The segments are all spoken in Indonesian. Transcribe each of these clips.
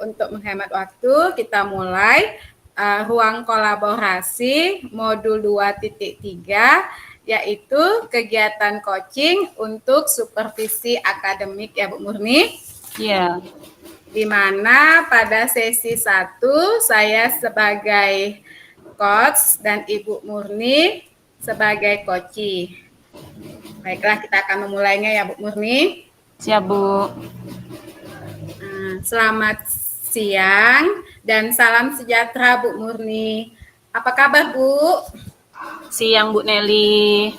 untuk menghemat waktu, kita mulai ruang kolaborasi modul 2.3, yaitu kegiatan coaching untuk supervisi akademik ya Bu Murni. Iya. Di mana pada sesi 1 saya sebagai coach dan Ibu Murni sebagai coachee. Baiklah, kita akan memulainya ya Bu Murni. Siap Bu. Selamat siang dan salam sejahtera Bu Murni. Apa kabar Bu? Siang Bu Nelly.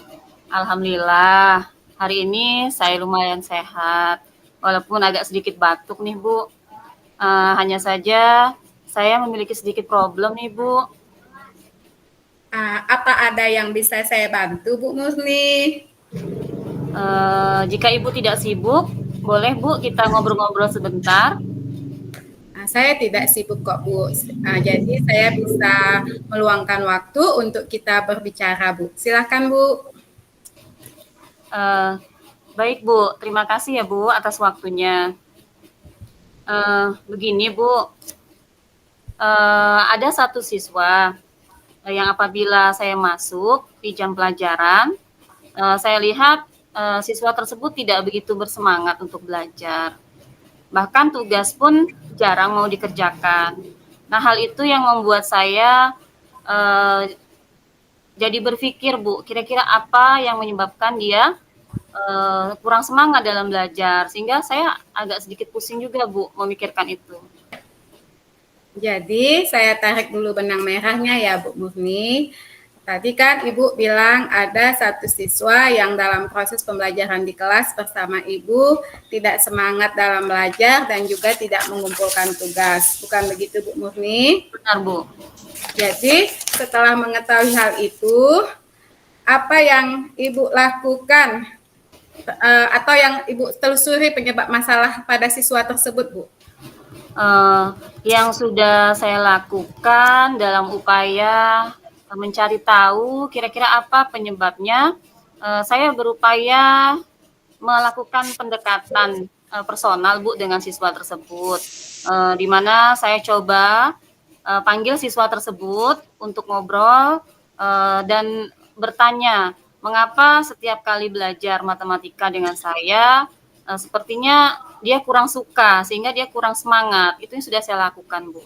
Alhamdulillah, hari ini saya lumayan sehat. Walaupun agak sedikit batuk nih Bu. Hanya saja saya memiliki sedikit problem nih Bu. Apa ada yang bisa saya bantu Bu Murni? Jika Ibu tidak sibuk, boleh Bu kita ngobrol-ngobrol sebentar? Saya tidak sibuk kok Bu. Jadi saya bisa meluangkan waktu untuk kita berbicara Bu. Silakan Bu. Baik Bu, terima kasih ya Bu atas waktunya. Begini Bu, ada satu siswa yang apabila saya masuk di jam pelajaran, saya lihat siswa tersebut tidak begitu bersemangat untuk belajar. Bahkan tugas pun jarang mau dikerjakan. Nah, hal itu yang membuat saya jadi berpikir Bu, kira-kira apa yang menyebabkan dia kurang semangat dalam belajar, sehingga saya agak sedikit pusing juga Bu memikirkan itu. Jadi saya tarik dulu benang merahnya ya Bu Murni. Tadi kan Ibu bilang ada satu siswa yang dalam proses pembelajaran di kelas bersama Ibu tidak semangat dalam belajar dan juga tidak mengumpulkan tugas. Bukan begitu Bu Murni? Benar Bu. Jadi setelah mengetahui hal itu, apa yang Ibu lakukan atau yang Ibu telusuri penyebab masalah pada siswa tersebut Bu? Yang sudah saya lakukan dalam upaya mencari tahu kira-kira apa penyebabnya, saya berupaya melakukan pendekatan personal Bu dengan siswa tersebut, di mana saya coba panggil siswa tersebut untuk ngobrol dan bertanya mengapa setiap kali belajar matematika dengan saya sepertinya dia kurang suka, sehingga dia kurang semangat. Itu yang sudah saya lakukan, Bu.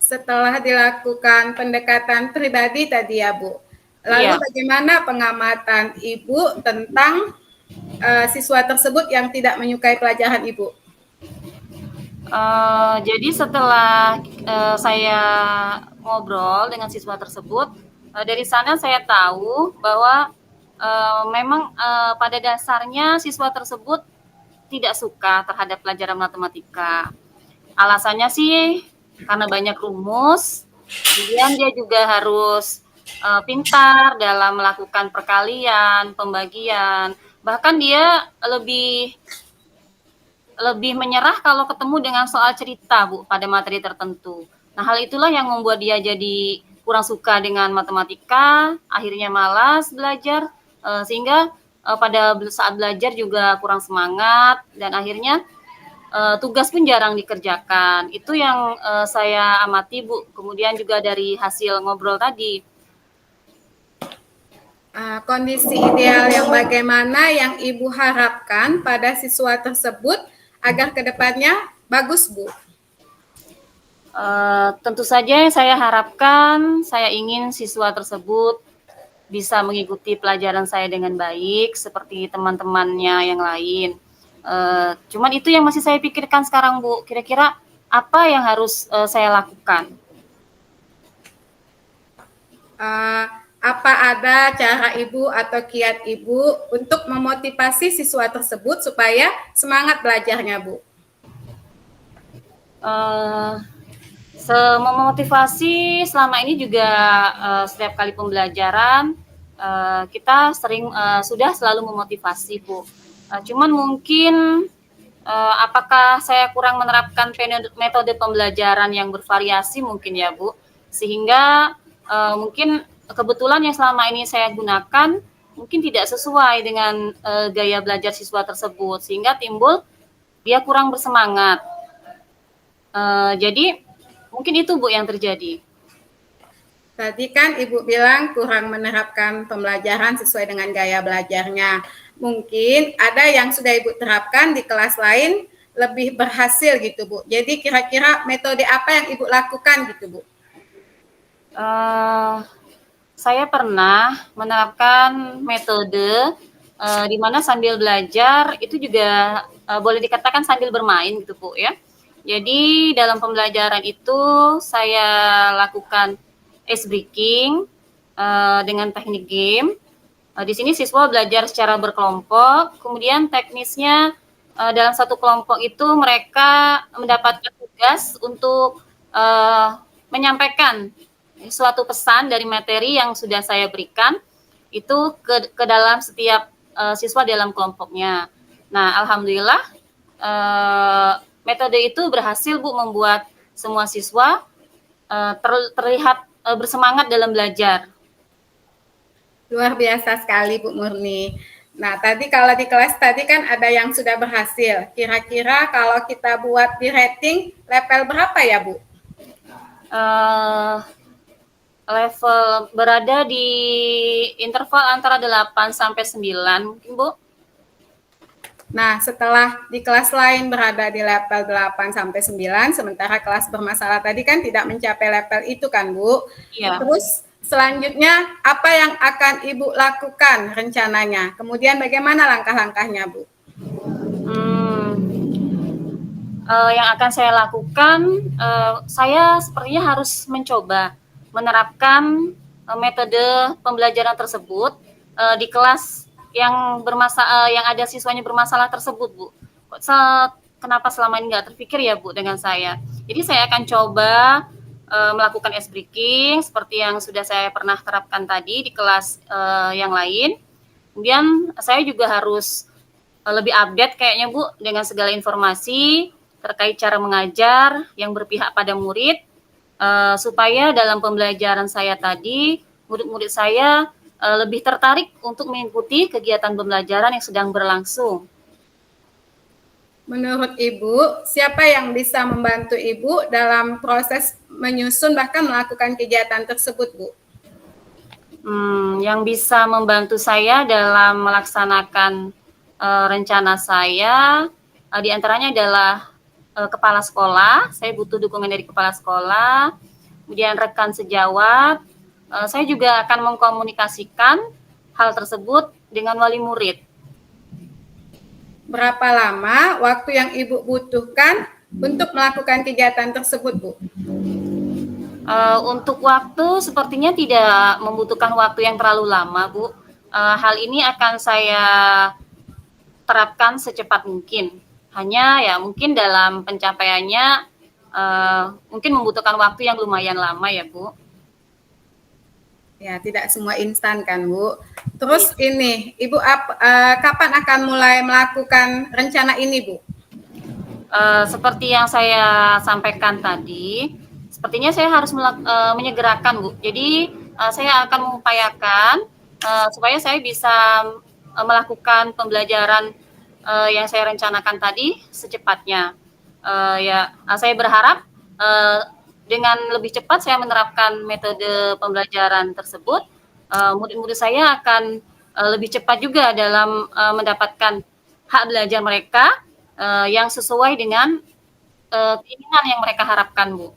Setelah dilakukan pendekatan pribadi tadi ya, Bu. Lalu bagaimana pengamatan Ibu tentang siswa tersebut yang tidak menyukai pelajaran Ibu? Jadi setelah saya ngobrol dengan siswa tersebut, dari sana saya tahu bahwa memang pada dasarnya siswa tersebut tidak suka terhadap pelajaran matematika. Alasannya sih karena banyak rumus, kemudian dia juga harus pintar dalam melakukan perkalian, pembagian. Bahkan dia lebih menyerah kalau ketemu dengan soal cerita, Bu, pada materi tertentu. Nah, hal itulah yang membuat dia jadi kurang suka dengan matematika, akhirnya malas belajar, sehingga pada saat belajar juga kurang semangat, dan akhirnya tugas pun jarang dikerjakan. Itu yang saya amati, Bu. Kemudian juga dari hasil ngobrol tadi. Kondisi ideal yang bagaimana yang Ibu harapkan pada siswa tersebut agar kedepannya bagus, Bu? Tentu saja yang saya harapkan, saya ingin siswa tersebut bisa mengikuti pelajaran saya dengan baik seperti teman-temannya yang lain. Cuman itu yang masih saya pikirkan sekarang, Bu. Kira-kira apa yang harus saya lakukan? Apa ada cara Ibu atau kiat Ibu untuk memotivasi siswa tersebut supaya semangat belajarnya, Bu? Memotivasi selama ini juga setiap kali pembelajaran kita sering sudah selalu memotivasi, Bu. Cuman mungkin apakah saya kurang menerapkan metode pembelajaran yang bervariasi mungkin ya, Bu, sehingga mungkin kebetulan yang selama ini saya gunakan mungkin tidak sesuai dengan gaya belajar siswa tersebut, sehingga timbul dia kurang bersemangat. Jadi mungkin itu Bu yang terjadi. Tadi kan Ibu bilang kurang menerapkan pembelajaran sesuai dengan gaya belajarnya. Mungkin ada yang sudah Ibu terapkan di kelas lain lebih berhasil gitu Bu. Jadi kira-kira metode apa yang Ibu lakukan gitu Bu? Saya pernah menerapkan metode di mana sambil belajar itu juga boleh dikatakan sambil bermain gitu Bu ya. Jadi dalam pembelajaran itu saya lakukan ice breaking dengan teknik game. Di sini siswa belajar secara berkelompok, kemudian teknisnya dalam satu kelompok itu mereka mendapatkan tugas untuk menyampaikan suatu pesan dari materi yang sudah saya berikan itu ke dalam setiap siswa dalam kelompoknya. Nah, alhamdulillah metode itu berhasil Bu membuat semua siswa terlihat bersemangat dalam belajar. Luar biasa sekali Bu Murni. Nah, tadi kalau di kelas tadi kan ada yang sudah berhasil. Kira-kira kalau kita buat di rating level berapa ya Bu? Level berada di interval antara 8 sampai 9 mungkin Bu. Nah, setelah di kelas lain berada di level 8 sampai 9, sementara kelas bermasalah tadi kan tidak mencapai level itu kan Bu? Iya. Terus selanjutnya apa yang akan Ibu lakukan rencananya? Kemudian bagaimana langkah-langkahnya Bu? Yang akan saya lakukan, saya sepertinya harus mencoba menerapkan metode pembelajaran tersebut di kelas yang yang ada siswanya bermasalah tersebut, Bu. Kenapa selama ini nggak terpikir ya, Bu, dengan saya? Jadi saya akan coba melakukan ice breaking seperti yang sudah saya pernah terapkan tadi di kelas yang lain. Kemudian saya juga harus lebih update kayaknya Bu dengan segala informasi terkait cara mengajar yang berpihak pada murid supaya dalam pembelajaran saya tadi murid-murid saya lebih tertarik untuk mengikuti kegiatan pembelajaran yang sedang berlangsung. Menurut Ibu, siapa yang bisa membantu Ibu dalam proses menyusun bahkan melakukan kegiatan tersebut, Bu? Yang bisa membantu saya dalam melaksanakan rencana saya diantaranya adalah kepala sekolah. Saya butuh dukungan dari kepala sekolah, kemudian rekan sejawat. Saya juga akan mengkomunikasikan hal tersebut dengan wali murid. Berapa lama waktu yang Ibu butuhkan untuk melakukan kegiatan tersebut, Bu? Untuk waktu sepertinya tidak membutuhkan waktu yang terlalu lama, Bu. Hal ini akan saya terapkan secepat mungkin. Hanya ya mungkin dalam pencapaiannya mungkin membutuhkan waktu yang lumayan lama ya, Bu. Ya, tidak semua instan kan, Bu. Terus ini, Ibu kapan akan mulai melakukan rencana ini, Bu? Seperti yang saya sampaikan tadi, sepertinya saya harus menyegerakan, Bu. Jadi saya akan mengupayakan supaya saya bisa melakukan pembelajaran yang saya rencanakan tadi secepatnya. Saya berharap dengan lebih cepat saya menerapkan metode pembelajaran tersebut, murid-murid saya akan lebih cepat juga dalam mendapatkan hak belajar mereka yang sesuai dengan keinginan yang mereka harapkan, Bu.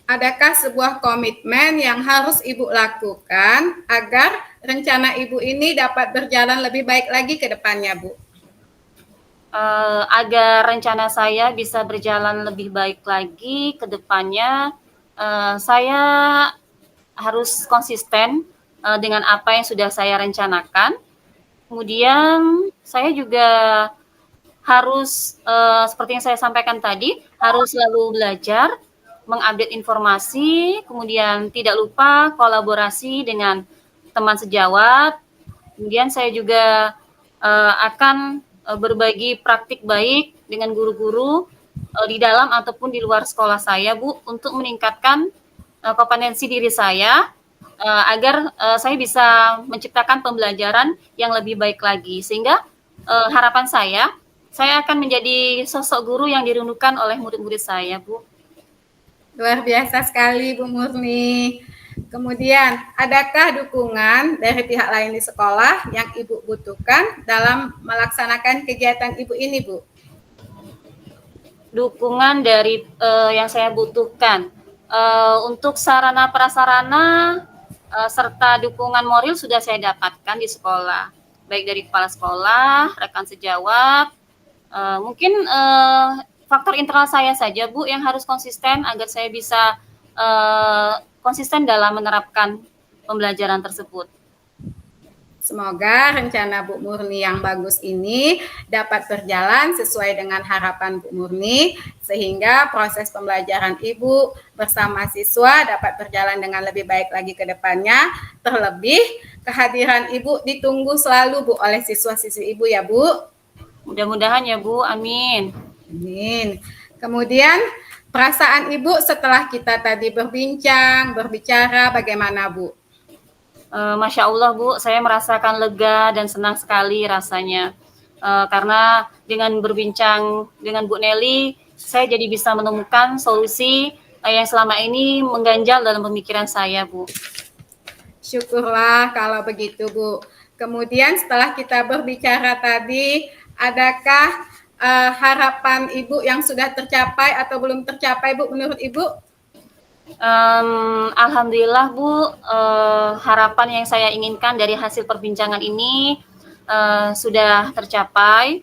Adakah sebuah komitmen yang harus Ibu lakukan agar rencana Ibu ini dapat berjalan lebih baik lagi ke depannya, Bu? Agar rencana saya bisa berjalan lebih baik lagi ke depannya, saya harus konsisten dengan apa yang sudah saya rencanakan. Kemudian saya juga harus seperti yang saya sampaikan tadi, harus selalu belajar, mengupdate informasi, kemudian tidak lupa kolaborasi dengan teman sejawat. Kemudian saya juga akan berbagi praktik baik dengan guru-guru di dalam ataupun di luar sekolah saya, Bu, untuk meningkatkan kompetensi diri saya agar saya bisa menciptakan pembelajaran yang lebih baik lagi. Sehingga harapan saya Saya akan menjadi sosok guru yang dirindukan oleh murid-murid saya, Bu. Luar biasa sekali, Bu Murni. Kemudian, adakah dukungan dari pihak lain di sekolah yang Ibu butuhkan dalam melaksanakan kegiatan Ibu ini, Bu? Dukungan dari yang saya butuhkan. Untuk sarana prasarana serta dukungan moral sudah saya dapatkan di sekolah, baik dari kepala sekolah, rekan sejawat. Mungkin faktor internal saya saja, Bu, yang harus konsisten agar saya bisa konsisten dalam menerapkan pembelajaran tersebut. Semoga rencana Bu Murni yang bagus ini dapat berjalan sesuai dengan harapan Bu Murni, sehingga proses pembelajaran Ibu bersama siswa dapat berjalan dengan lebih baik lagi ke depannya. Terlebih, kehadiran Ibu ditunggu selalu, Bu, oleh siswa-siswi Ibu ya, Bu. Mudah-mudahan ya, Bu. Amin. Amin. Kemudian, perasaan Ibu setelah kita tadi berbicara, bagaimana, Bu? Masya Allah, Bu, saya merasakan lega dan senang sekali rasanya. Karena dengan berbincang dengan Bu Nelly, saya jadi bisa menemukan solusi yang selama ini mengganjal dalam pemikiran saya, Bu. Syukurlah kalau begitu, Bu. Kemudian setelah kita berbicara tadi, adakah harapan Ibu yang sudah tercapai atau belum tercapai, Bu, menurut Ibu? Alhamdulillah, Bu, harapan yang saya inginkan dari hasil perbincangan ini sudah tercapai,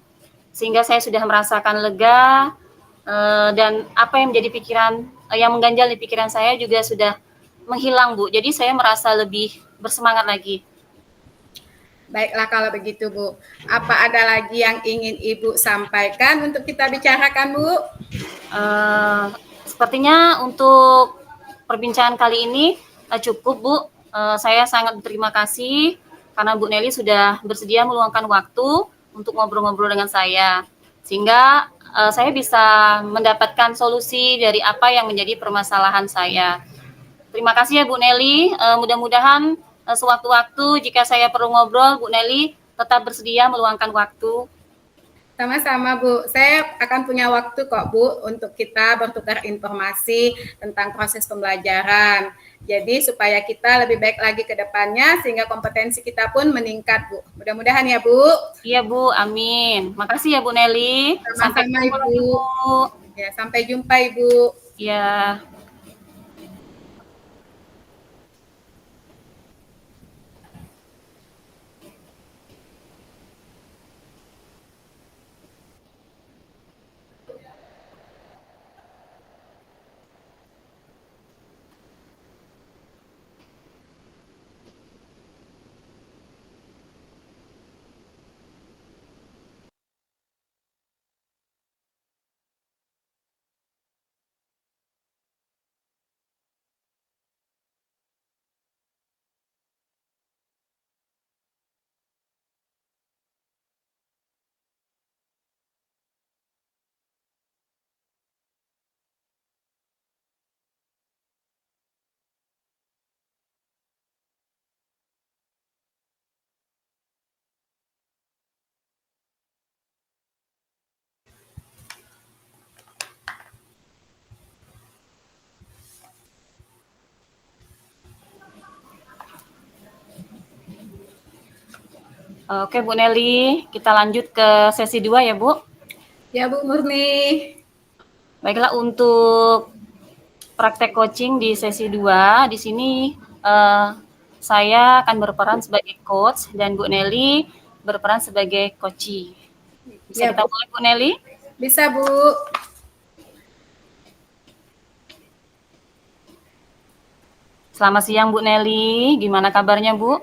sehingga saya sudah merasakan lega, dan apa yang menjadi pikiran, yang mengganjal di pikiran saya juga sudah menghilang, Bu. Jadi saya merasa lebih bersemangat lagi. Baiklah kalau begitu, Bu. Apa ada lagi yang ingin Ibu sampaikan untuk kita bicarakan, Bu? Sepertinya untuk perbincangan kali ini cukup, Bu. Saya sangat berterima kasih karena Bu Nelly sudah bersedia meluangkan waktu untuk ngobrol-ngobrol dengan saya, sehingga saya bisa mendapatkan solusi dari apa yang menjadi permasalahan saya. Terima kasih ya Bu Nelly. Mudah-mudahan sewaktu-waktu jika saya perlu ngobrol, Bu Nelly tetap bersedia meluangkan waktu. Sama-sama, Bu. Saya akan punya waktu kok, Bu, untuk kita bertukar informasi tentang proses pembelajaran. Jadi supaya kita lebih baik lagi ke depannya sehingga kompetensi kita pun meningkat, Bu. Mudah-mudahan ya, Bu. Iya, Bu. Amin. Makasih ya Bu Nelly. Sampai Sama-sama, ketemu lagi, Ibu. Bu. Ya, sampai jumpa, Ibu. Ya. Oke, Bu Nelly, kita lanjut ke sesi 2 ya, Bu. Ya, Bu Murni. Baiklah, untuk praktek coaching di sesi 2, di sini saya akan berperan sebagai coach dan Bu Nelly berperan sebagai coachee. Bisa Ya, kita Bu. mulai, Bu Nelly? Bisa, Bu. Selamat siang, Bu Nelly. Gimana kabarnya, Bu?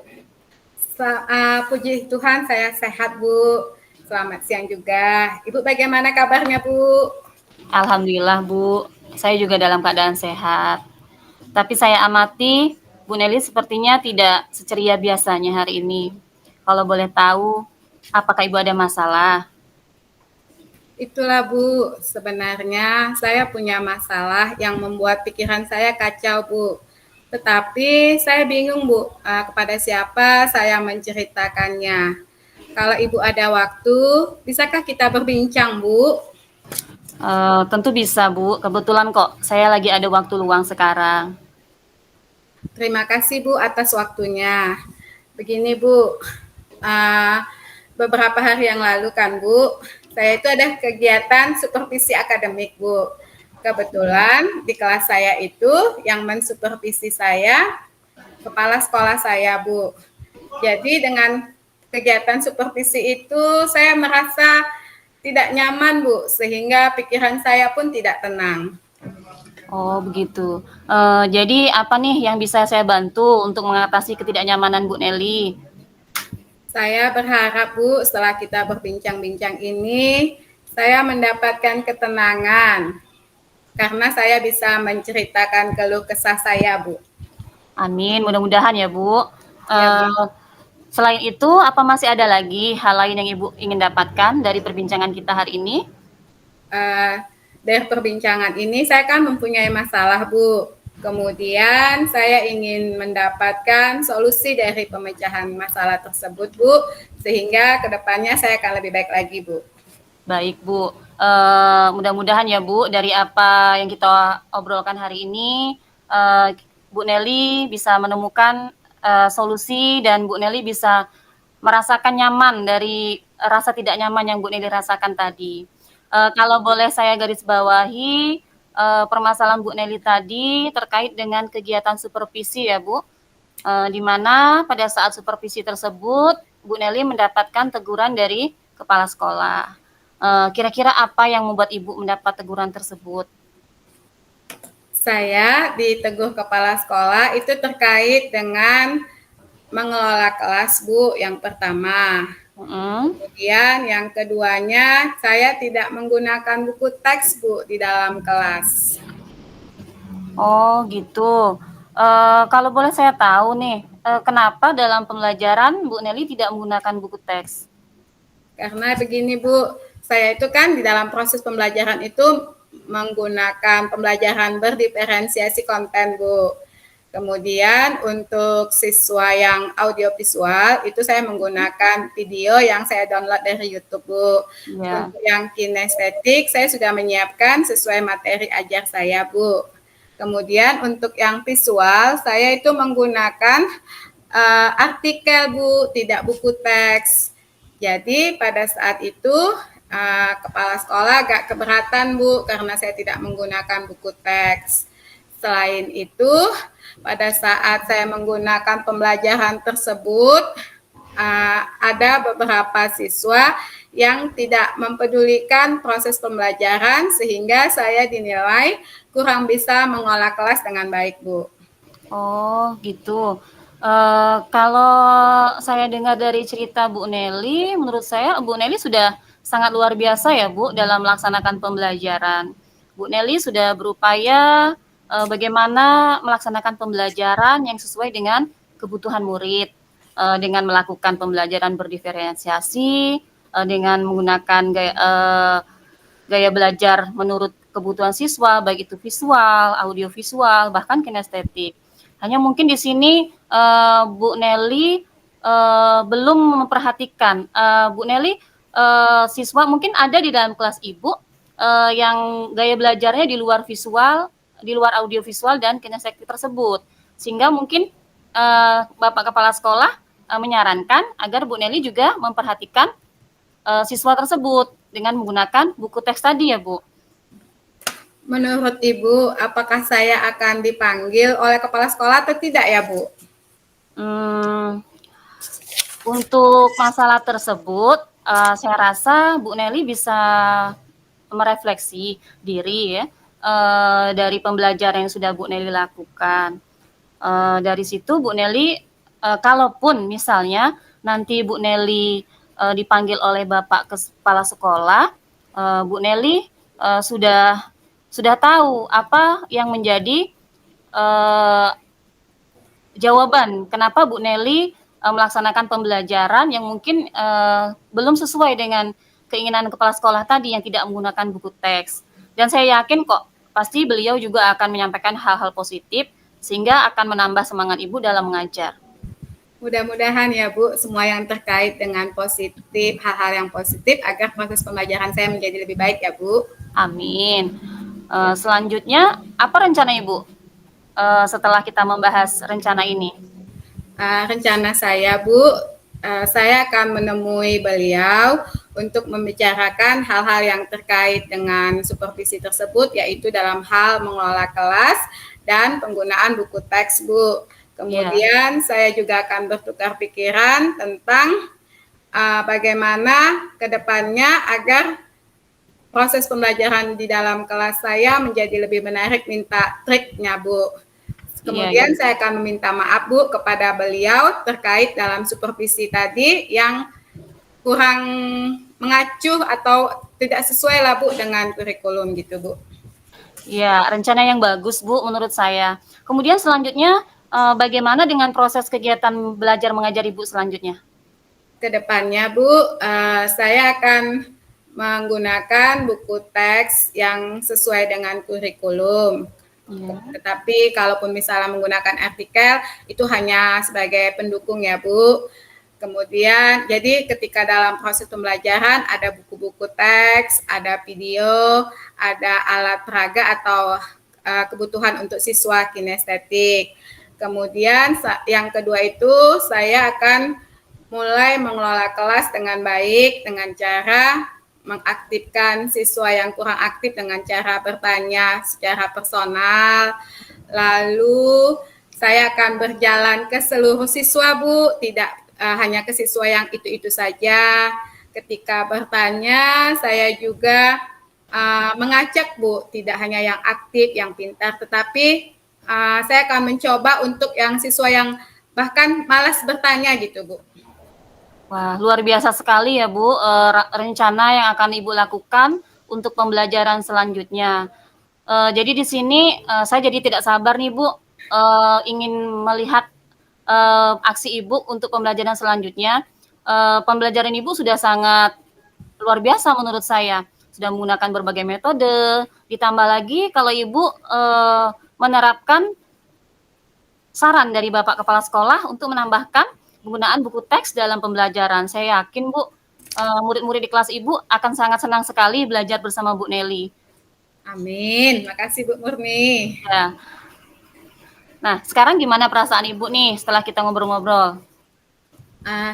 Puji Tuhan, saya sehat, Bu. Selamat siang juga. Ibu bagaimana kabarnya, Bu? Alhamdulillah, Bu. Saya juga dalam keadaan sehat. Tapi saya amati, Bu Nelly sepertinya tidak seceria biasanya hari ini. Kalau boleh tahu, apakah Ibu ada masalah? Itulah, Bu, sebenarnya saya punya masalah yang membuat pikiran saya kacau, Bu. Tetapi saya bingung, Bu, kepada siapa saya menceritakannya. Kalau Ibu ada waktu, bisakah kita berbincang, Bu? Tentu bisa, Bu. Kebetulan kok saya lagi ada waktu luang sekarang. Terima kasih, Bu, atas waktunya. Begini, Bu, uh, beberapa hari yang lalu kan, Bu, saya itu ada kegiatan supervisi akademik, Bu. Kebetulan di kelas saya itu yang mensupervisi saya kepala sekolah saya, Bu. Jadi dengan kegiatan supervisi itu saya merasa tidak nyaman, Bu, sehingga pikiran saya pun tidak tenang. Oh, begitu. Jadi apa nih yang bisa saya bantu untuk mengatasi ketidaknyamanan Bu Nelly? Saya berharap, Bu, setelah kita berbincang-bincang ini, saya mendapatkan ketenangan karena saya bisa menceritakan keluh kesah saya, Bu. Amin, mudah-mudahan ya, Bu. Ya, Bu. Selain itu, apa masih ada lagi hal lain yang Ibu ingin dapatkan dari perbincangan kita hari ini? Dari perbincangan ini saya kan mempunyai masalah, Bu. Kemudian saya ingin mendapatkan solusi dari pemecahan masalah tersebut, Bu, sehingga kedepannya saya akan lebih baik lagi, Bu. Baik, Bu. Mudah-mudahan ya, Bu, dari apa yang kita obrolkan hari ini, Bu Nelly bisa menemukan solusi dan Bu Nelly bisa merasakan nyaman dari rasa tidak nyaman yang Bu Nelly rasakan tadi. Kalau boleh saya garis bawahi, permasalahan Bu Nelly tadi terkait dengan kegiatan supervisi ya, Bu. Di mana pada saat supervisi tersebut, Bu Nelly mendapatkan teguran dari kepala sekolah. Kira-kira apa yang membuat Ibu mendapat teguran tersebut? Saya ditegur kepala sekolah itu terkait dengan mengelola kelas, Bu, yang pertama. Kemudian yang keduanya, saya tidak menggunakan buku teks, Bu, di dalam kelas. Oh, gitu. Kalau boleh saya tahu nih, kenapa dalam pembelajaran Bu Nelly tidak menggunakan buku teks? Karena begini, Bu, saya itu kan di dalam proses pembelajaran itu menggunakan pembelajaran berdiferensiasi konten, Bu. Kemudian untuk siswa yang audiovisual itu saya menggunakan video yang saya download dari YouTube, Bu. Ya. Untuk yang kinestetik saya sudah menyiapkan sesuai materi ajar saya, Bu. Kemudian untuk yang visual saya itu menggunakan artikel, Bu, tidak buku teks. Jadi pada saat itu kepala sekolah agak keberatan, Bu, karena saya tidak menggunakan buku teks. Selain itu, pada saat saya menggunakan pembelajaran tersebut, ada beberapa siswa yang tidak mempedulikan proses pembelajaran sehingga saya dinilai kurang bisa mengolah kelas dengan baik, Bu. Oh, gitu. Kalau saya dengar dari cerita Bu Nelly, menurut saya Bu Nelly sudah sangat luar biasa ya, Bu, dalam melaksanakan pembelajaran. Bu Nelly sudah berupaya bagaimana melaksanakan pembelajaran yang sesuai dengan kebutuhan murid, dengan melakukan pembelajaran berdiferensiasi, dengan menggunakan gaya belajar menurut kebutuhan siswa, baik itu visual, audiovisual, bahkan kinestetik. Hanya mungkin di sini Bu Nelly belum memperhatikan. Bu Nelly, siswa mungkin ada di dalam kelas Ibu yang gaya belajarnya di luar visual, di luar audiovisual dan kinestetik tersebut. Sehingga mungkin Bapak Kepala Sekolah menyarankan agar Bu Nelly juga memperhatikan siswa tersebut dengan menggunakan buku teks tadi ya, Bu. Menurut Ibu, apakah saya akan dipanggil oleh kepala sekolah atau tidak ya, Bu? Untuk masalah tersebut, saya rasa Bu Nelly bisa merefleksi diri ya, dari pembelajaran yang sudah Bu Nelly lakukan. Dari situ Bu Nelly, kalaupun misalnya nanti Bu Nelly dipanggil oleh Bapak Kepala Sekolah, Bu Nelly sudah tahu apa yang menjadi jawaban kenapa Bu Nelly melaksanakan pembelajaran yang mungkin belum sesuai dengan keinginan kepala sekolah tadi yang tidak menggunakan buku teks. Dan saya yakin kok pasti beliau juga akan menyampaikan hal-hal positif sehingga akan menambah semangat Ibu dalam mengajar. Mudah-mudahan ya Bu, semua yang terkait dengan positif, hal-hal yang positif agar proses pembelajaran saya menjadi lebih baik ya Bu. Amin. Selanjutnya, apa rencana Ibu setelah kita membahas rencana ini? Rencana saya Bu, saya akan menemui beliau untuk membicarakan hal-hal yang terkait dengan supervisi tersebut, yaitu dalam hal mengelola kelas dan penggunaan buku teks Bu. Kemudian saya juga akan bertukar pikiran tentang bagaimana ke depannya agar proses pembelajaran di dalam kelas saya menjadi lebih menarik, minta triknya Bu. Kemudian saya akan meminta maaf Bu kepada beliau terkait dalam supervisi tadi yang kurang mengacu atau tidak sesuai lah Bu dengan kurikulum gitu Bu. Ya, rencana yang bagus Bu menurut saya. Kemudian selanjutnya bagaimana dengan proses kegiatan belajar mengajar Ibu selanjutnya? Kedepannya Bu, saya akan menggunakan buku teks yang sesuai dengan kurikulum. Tetapi kalaupun misalnya menggunakan artikel itu hanya sebagai pendukung ya Bu. Kemudian jadi ketika dalam proses pembelajaran ada buku-buku teks, ada video, ada alat peraga atau kebutuhan untuk siswa kinestetik. Kemudian yang kedua itu saya akan mulai mengelola kelas dengan baik dengan cara mengaktifkan siswa yang kurang aktif dengan cara bertanya secara personal. Lalu saya akan berjalan ke seluruh siswa Bu, tidak hanya ke siswa yang itu-itu saja. Ketika bertanya, saya juga mengajak Bu, tidak hanya yang aktif, yang pintar, tetapi saya akan mencoba untuk yang siswa yang bahkan malas bertanya gitu Bu. Wah, luar biasa sekali ya Bu, rencana yang akan Ibu lakukan untuk pembelajaran selanjutnya. Jadi di sini saya jadi tidak sabar nih Bu, ingin melihat aksi Ibu untuk pembelajaran selanjutnya. Pembelajaran Ibu sudah sangat luar biasa menurut saya. Sudah menggunakan berbagai metode, ditambah lagi kalau Ibu menerapkan saran dari Bapak Kepala Sekolah untuk menambahkan penggunaan buku teks dalam pembelajaran. Saya yakin Bu, murid-murid di kelas Ibu akan sangat senang sekali belajar bersama Bu Nelly. Amin, makasih Bu Murni. Ya. Nah, sekarang gimana perasaan Ibu nih setelah kita ngobrol-ngobrol?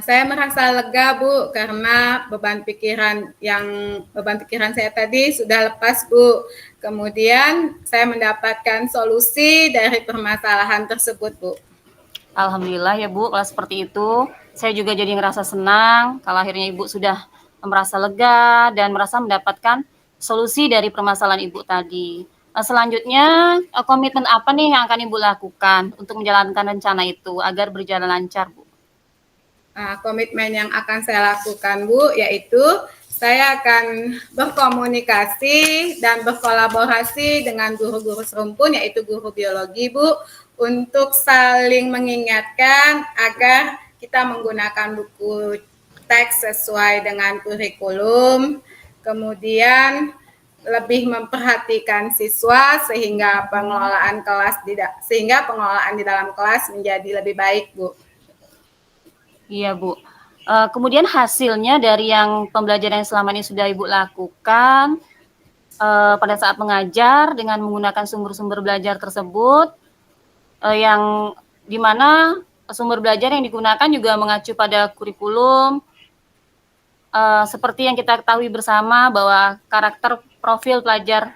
Saya merasa lega Bu karena beban pikiran saya tadi sudah lepas Bu. Kemudian saya mendapatkan solusi dari permasalahan tersebut Bu. Alhamdulillah ya Bu, kalau seperti itu saya juga jadi ngerasa senang kalau akhirnya Ibu sudah merasa lega dan merasa mendapatkan solusi dari permasalahan Ibu tadi. Selanjutnya, komitmen apa nih yang akan Ibu lakukan untuk menjalankan rencana itu agar berjalan lancar Bu? Komitmen yang akan saya lakukan Bu yaitu saya akan berkomunikasi dan berkolaborasi dengan guru-guru serumpun yaitu guru biologi Bu untuk saling mengingatkan agar kita menggunakan buku teks sesuai dengan kurikulum, kemudian lebih memperhatikan siswa sehingga pengelolaan di dalam kelas menjadi lebih baik Bu. Iya Bu. Kemudian hasilnya dari yang pembelajaran yang selama ini sudah Ibu lakukan pada saat mengajar dengan menggunakan sumber-sumber belajar tersebut, yang dimana sumber belajar yang digunakan juga mengacu pada kurikulum, seperti yang kita ketahui bersama bahwa karakter profil pelajar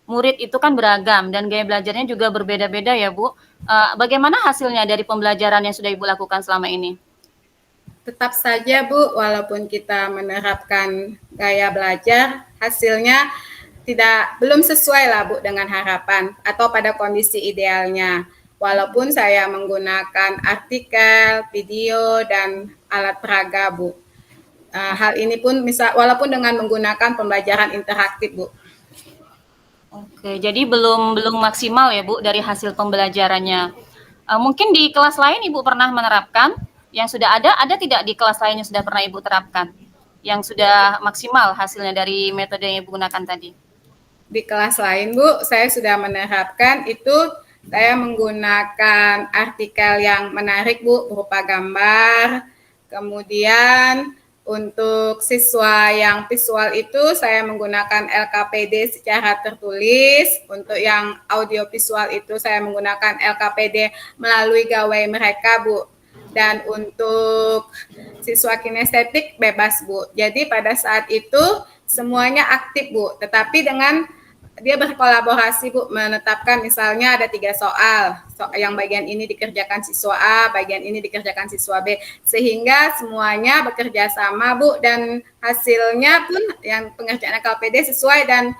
murid itu kan beragam dan gaya belajarnya juga berbeda-beda ya Bu. Bagaimana hasilnya dari pembelajaran yang sudah Ibu lakukan selama ini? Tetap saja Bu, walaupun kita menerapkan gaya belajar, hasilnya belum sesuai lah Bu dengan harapan atau pada kondisi idealnya. Walaupun saya menggunakan artikel, video, dan alat peraga Bu. Hal ini pun walaupun dengan menggunakan pembelajaran interaktif Bu. Oke, jadi belum maksimal ya Bu dari hasil pembelajarannya. Mungkin di kelas lain Ibu pernah menerapkan? Yang sudah ada tidak di kelas lain yang sudah pernah Ibu terapkan? Yang sudah maksimal hasilnya dari metode yang Ibu gunakan tadi? Di kelas lain Bu, saya sudah menerapkan itu saya menggunakan artikel yang menarik Bu, berupa gambar. Kemudian untuk siswa yang visual itu saya menggunakan LKPD secara tertulis. Untuk yang audiovisual itu saya menggunakan LKPD melalui gawai mereka Bu. Dan untuk siswa kinestetik bebas Bu. Jadi pada saat itu semuanya aktif Bu, tetapi dengan dia berkolaborasi Bu, menetapkan misalnya ada 3 soal, yang bagian ini dikerjakan siswa A, bagian ini dikerjakan siswa B, sehingga semuanya bekerja sama Bu, dan hasilnya pun yang pengerjaan LKPD sesuai, dan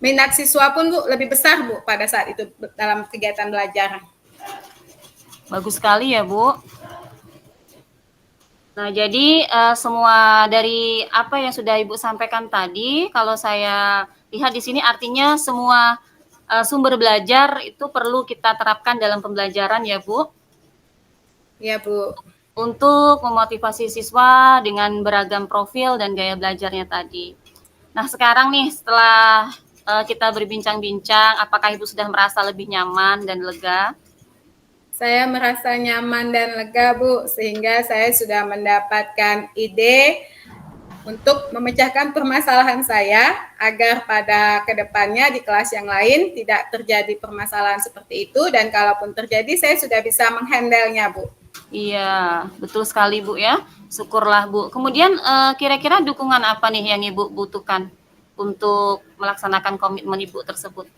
minat siswa pun Bu lebih besar Bu pada saat itu dalam kegiatan belajar. Bagus sekali ya Bu. Nah, jadi semua dari apa yang sudah Ibu sampaikan tadi, kalau saya lihat di sini artinya semua sumber belajar itu perlu kita terapkan dalam pembelajaran ya Bu. Ya Bu. Untuk memotivasi siswa dengan beragam profil dan gaya belajarnya tadi. Nah, sekarang nih setelah kita berbincang-bincang, apakah Ibu sudah merasa lebih nyaman dan lega? Saya merasa nyaman dan lega Bu, sehingga saya sudah mendapatkan ide untuk memecahkan permasalahan saya agar pada kedepannya di kelas yang lain tidak terjadi permasalahan seperti itu, dan kalaupun terjadi saya sudah bisa menghandle-nya Bu. Iya, betul sekali Bu ya. Syukurlah Bu. Kemudian kira-kira dukungan apa nih yang Ibu butuhkan untuk melaksanakan komitmen Ibu tersebut?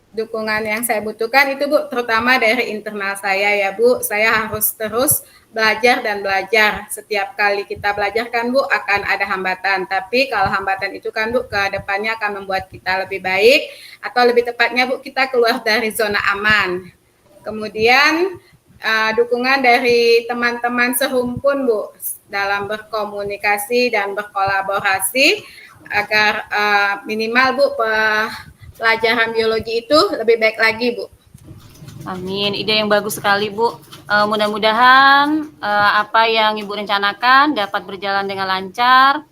Dukungan yang saya butuhkan itu Bu, terutama dari internal saya ya Bu. Saya harus terus belajar dan belajar. Setiap kali kita belajar kan Bu akan ada hambatan. Tapi kalau hambatan itu kan Bu ke depannya akan membuat kita lebih baik, atau lebih tepatnya Bu kita keluar dari zona aman. Kemudian dukungan dari teman-teman serumpun Bu dalam berkomunikasi dan berkolaborasi agar minimal Bu pelajaran biologi itu lebih baik lagi Bu. Amin, ide yang bagus sekali Bu. Mudah-mudahan apa yang Ibu rencanakan dapat berjalan dengan lancar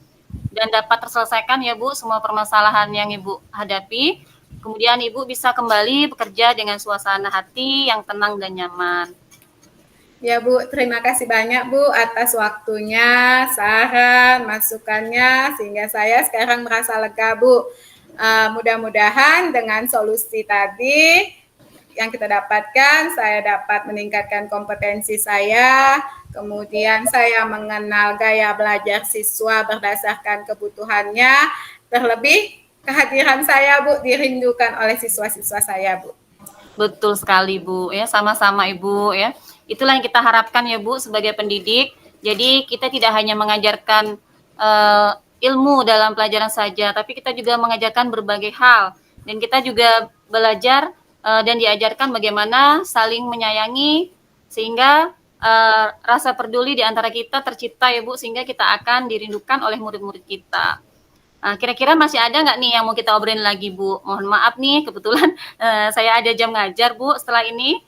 dan dapat terselesaikan ya Bu semua permasalahan yang Ibu hadapi. Kemudian Ibu bisa kembali bekerja dengan suasana hati yang tenang dan nyaman. Ya Bu, terima kasih banyak Bu atas waktunya, saran, masukannya, sehingga saya sekarang merasa lega Bu. Mudah-mudahan dengan solusi tadi yang kita dapatkan, saya dapat meningkatkan kompetensi saya, kemudian saya mengenal gaya belajar siswa berdasarkan kebutuhannya, terlebih kehadiran saya Bu dirindukan oleh siswa-siswa saya Bu. Betul sekali Bu, ya sama-sama Ibu ya. Itulah yang kita harapkan ya Bu sebagai pendidik. Jadi kita tidak hanya mengajarkan ilmu dalam pelajaran saja, tapi kita juga mengajarkan berbagai hal, dan kita juga belajar dan diajarkan bagaimana saling menyayangi, sehingga rasa peduli di antara kita tercipta ya Bu, sehingga kita akan dirindukan oleh murid-murid kita. Kira-kira masih ada nggak nih yang mau kita obrolin lagi Bu? Mohon maaf nih, kebetulan saya ada jam ngajar Bu setelah ini.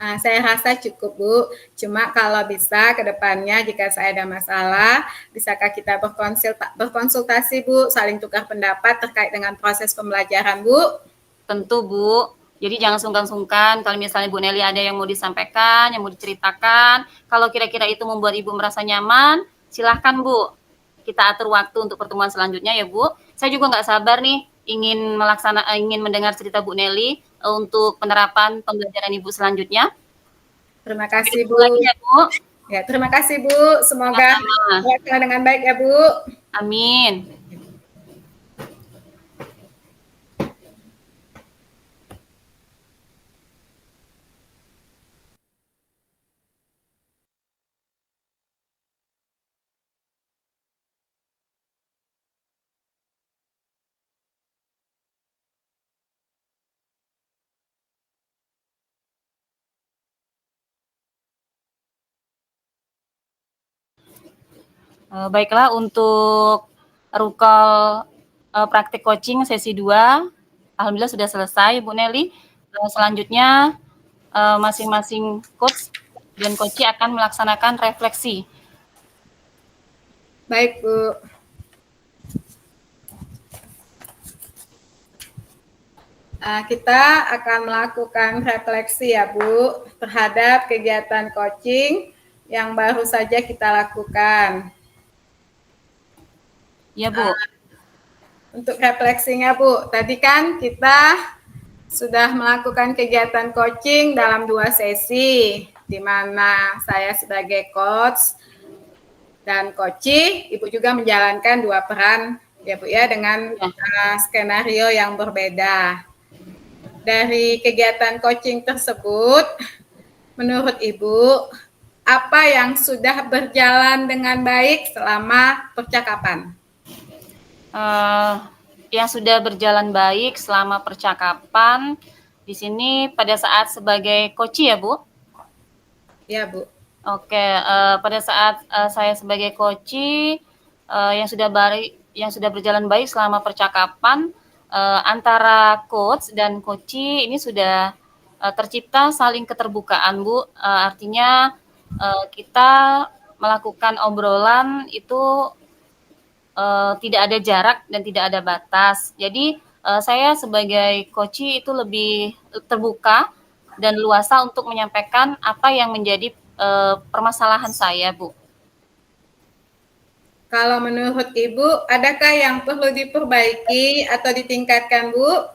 Saya rasa cukup Bu, cuma kalau bisa ke depannya jika saya ada masalah, bisakah kita berkonsultasi Bu, saling tukar pendapat terkait dengan proses pembelajaran Bu? Tentu Bu, jadi jangan sungkan-sungkan kalau misalnya Bu Nelly ada yang mau disampaikan, yang mau diceritakan, kalau kira-kira itu membuat Ibu merasa nyaman, silahkan Bu. Kita atur waktu untuk pertemuan selanjutnya ya Bu. Saya juga nggak sabar nih ingin mendengar cerita Bu Nelly untuk penerapan pembelajaran Ibu selanjutnya. Terima kasih Bu. Lagi ya Bu. Ya, terima kasih Bu. Semoga berjalan dengan baik ya Bu. Amin. Baiklah, untuk rukal praktik coaching sesi 2, alhamdulillah sudah selesai Bu Nelly. Selanjutnya masing-masing coach dan coachee akan melaksanakan refleksi. Baik Bu. Kita akan melakukan refleksi ya Bu terhadap kegiatan coaching yang baru saja kita lakukan. Ya, Bu. Untuk refleksinya Bu, tadi kan kita sudah melakukan kegiatan coaching dalam 2 sesi, di mana saya sebagai coach dan coaching, Ibu juga menjalankan 2 peran ya Bu ya, dengan skenario yang berbeda. Dari kegiatan coaching tersebut, menurut Ibu, apa yang sudah berjalan dengan baik selama percakapan? Yang sudah berjalan baik selama percakapan di sini pada saat sebagai coach ya, Bu? Ya, Bu. Oke, pada saat saya sebagai coach yang sudah berjalan baik selama percakapan antara coach dan coachee ini sudah tercipta saling keterbukaan, Bu. Artinya kita melakukan obrolan itu tidak ada jarak dan tidak ada batas. Jadi saya sebagai coachee itu lebih terbuka dan luasa untuk menyampaikan apa yang menjadi permasalahan saya, Bu. Kalau menurut Ibu, adakah yang perlu diperbaiki atau ditingkatkan, Bu?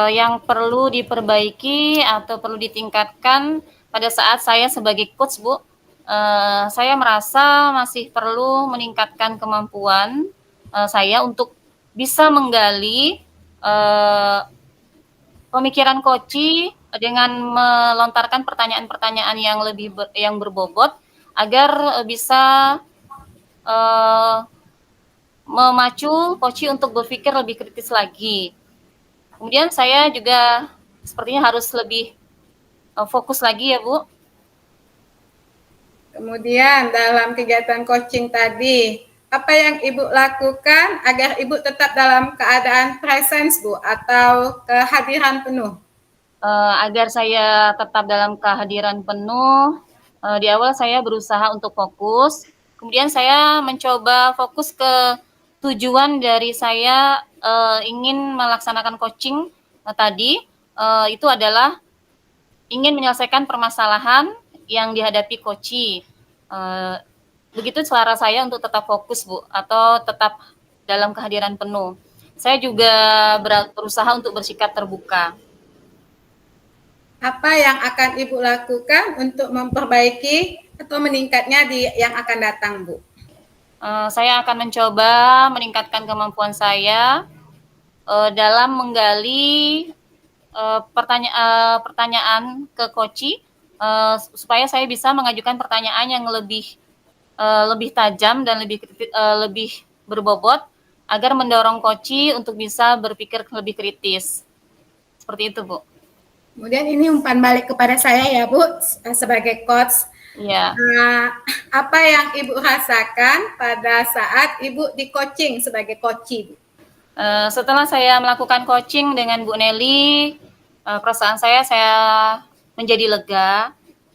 Yang perlu diperbaiki atau perlu ditingkatkan pada saat saya sebagai coach, Bu, saya merasa masih perlu meningkatkan kemampuan saya untuk bisa menggali pemikiran coachee dengan melontarkan pertanyaan-pertanyaan yang berbobot agar bisa memacu coachee untuk berpikir lebih kritis lagi. Kemudian saya juga sepertinya harus lebih fokus lagi ya, Bu. Kemudian dalam kegiatan coaching tadi, apa yang Ibu lakukan agar Ibu tetap dalam keadaan presence, Bu, atau kehadiran penuh? Agar saya tetap dalam kehadiran penuh, di awal saya berusaha untuk fokus, kemudian saya mencoba fokus ke tujuan dari saya ingin melaksanakan coaching tadi, itu adalah ingin menyelesaikan permasalahan yang dihadapi coachee. Begitu cara saya untuk tetap fokus, Bu, atau tetap dalam kehadiran penuh. Saya juga berusaha untuk bersikap terbuka. Apa yang akan Ibu lakukan untuk memperbaiki atau meningkatnya di yang akan datang, Bu? Saya akan mencoba meningkatkan kemampuan saya dalam menggali pertanyaan ke coachee supaya saya bisa mengajukan pertanyaan yang lebih tajam dan lebih berbobot agar mendorong coachee untuk bisa berpikir lebih kritis. Seperti itu, Bu. Kemudian ini umpan balik kepada saya ya, Bu, sebagai coach. Ya. Apa yang Ibu rasakan pada saat Ibu di coaching sebagai coachee, Bu? Setelah saya melakukan coaching dengan Bu Nelly, perasaan saya menjadi lega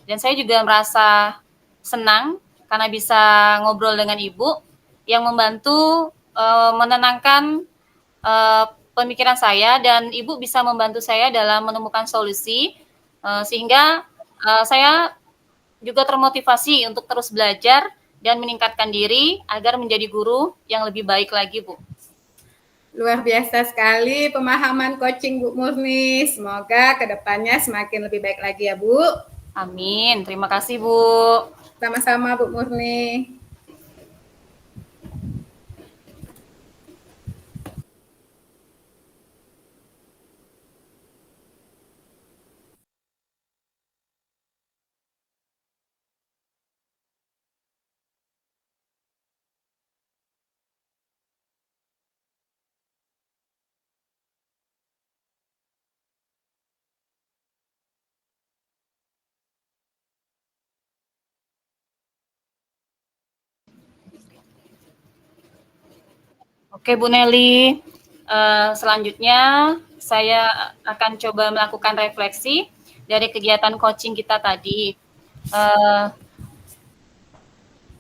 dan saya juga merasa senang karena bisa ngobrol dengan Ibu yang membantu menenangkan pemikiran saya dan Ibu bisa membantu saya dalam menemukan solusi sehingga saya juga termotivasi untuk terus belajar dan meningkatkan diri agar menjadi guru yang lebih baik lagi, Bu. Luar biasa sekali pemahaman coaching Bu Murni. Semoga kedepannya semakin lebih baik lagi ya, Bu. Amin. Terima kasih, Bu. Sama-sama, Bu Murni. Oke, Bu Nelly. Selanjutnya saya akan coba melakukan refleksi dari kegiatan coaching kita tadi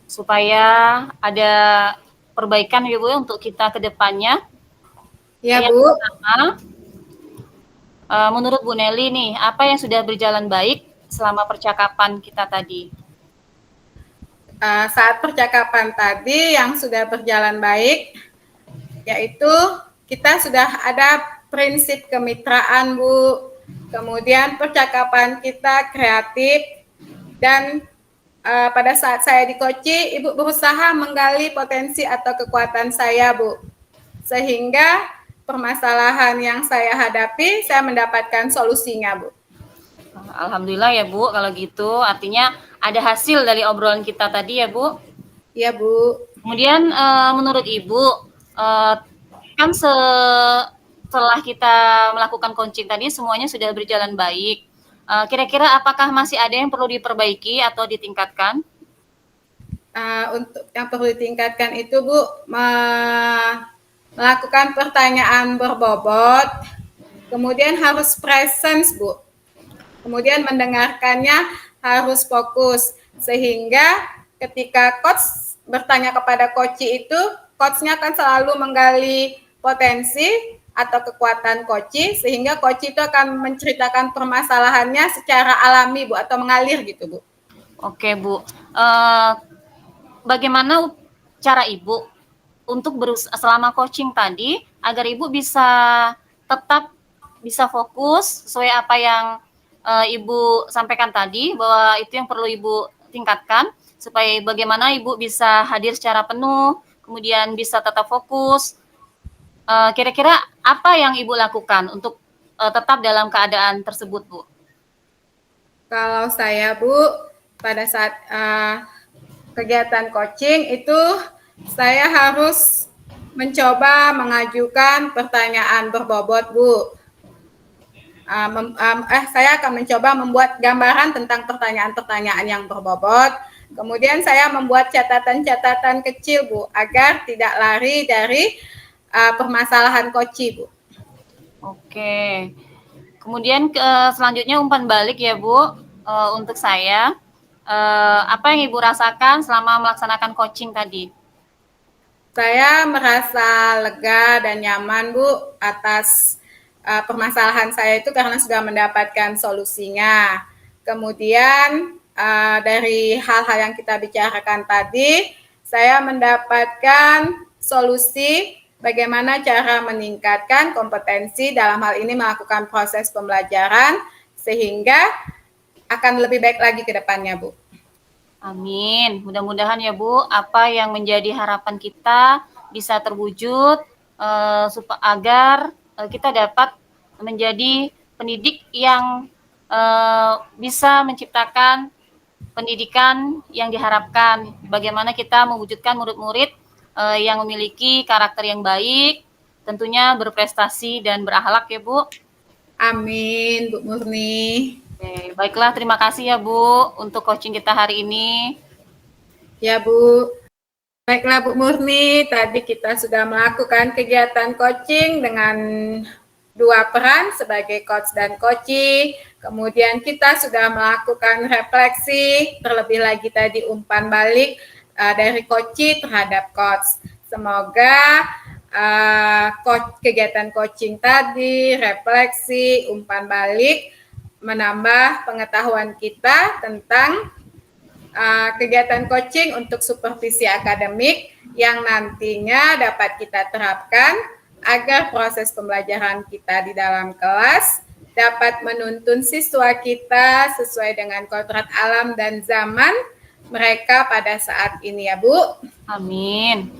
supaya ada perbaikan ya, Bu, untuk kita ke depannya. Ya, Yang Bu. pertama, menurut Bu Nelly nih, apa yang sudah berjalan baik selama percakapan kita tadi? Saat percakapan tadi yang sudah berjalan baik, yaitu kita sudah ada prinsip kemitraan, Bu. Kemudian percakapan kita kreatif dan pada saat saya di Koci, Ibu berusaha menggali potensi atau kekuatan saya, Bu. Sehingga permasalahan yang saya hadapi, saya mendapatkan solusinya, Bu. Alhamdulillah ya Bu, kalau gitu artinya ada hasil dari obrolan kita tadi ya Bu. Iya, Bu. Kemudian menurut Ibu, kan setelah kita melakukan coaching tadi semuanya sudah berjalan baik. Kira-kira apakah masih ada yang perlu diperbaiki atau ditingkatkan? Untuk yang perlu ditingkatkan itu, Bu, melakukan pertanyaan berbobot, kemudian harus presence, Bu. Kemudian mendengarkannya harus fokus, sehingga ketika coach bertanya kepada coach itu, coachnya akan selalu menggali potensi atau kekuatan coach, sehingga coach itu akan menceritakan permasalahannya secara alami, Bu, atau mengalir gitu, Bu. Oke, Bu. Bagaimana cara Ibu untuk selama coaching tadi agar Ibu bisa tetap bisa fokus sesuai apa yang Ibu sampaikan tadi, bahwa itu yang perlu Ibu tingkatkan supaya bagaimana Ibu bisa hadir secara penuh, kemudian bisa tetap fokus. Kira-kira apa yang Ibu lakukan untuk tetap dalam keadaan tersebut, Bu? Kalau saya, Bu, pada saat kegiatan coaching itu saya harus mencoba mengajukan pertanyaan berbobot, Bu. Saya akan mencoba membuat gambaran tentang pertanyaan-pertanyaan yang berbobot. Kemudian saya membuat catatan-catatan kecil, Bu, agar tidak lari dari permasalahan coaching, Bu. Oke. Kemudian selanjutnya umpan balik ya Bu, untuk saya. Apa yang Ibu rasakan selama melaksanakan coaching tadi? Saya merasa lega dan nyaman, Bu, atas permasalahan saya itu karena sudah mendapatkan solusinya. Kemudian dari hal-hal yang kita bicarakan tadi, saya mendapatkan solusi bagaimana cara meningkatkan kompetensi dalam hal ini melakukan proses pembelajaran sehingga akan lebih baik lagi ke depannya, Bu. Amin. Mudah-mudahan ya Bu, apa yang menjadi harapan kita bisa terwujud agar kita dapat menjadi pendidik yang bisa menciptakan pendidikan yang diharapkan. Bagaimana kita mewujudkan murid-murid yang memiliki karakter yang baik, tentunya berprestasi dan berakhlak ya Bu. Amin, Bu Murni. Oke, baiklah, terima kasih ya Bu untuk coaching kita hari ini. Ya Bu. Baiklah Bu Murni, tadi kita sudah melakukan kegiatan coaching dengan dua peran sebagai coach dan coachee. Kemudian kita sudah melakukan refleksi, terlebih lagi tadi umpan balik dari coachee terhadap coach. Semoga kegiatan coaching tadi, refleksi, umpan balik, menambah pengetahuan kita tentang kegiatan coaching untuk supervisi akademik yang nantinya dapat kita terapkan agar proses pembelajaran kita di dalam kelas dapat menuntun siswa kita sesuai dengan kodrat alam dan zaman mereka pada saat ini ya Bu. Amin.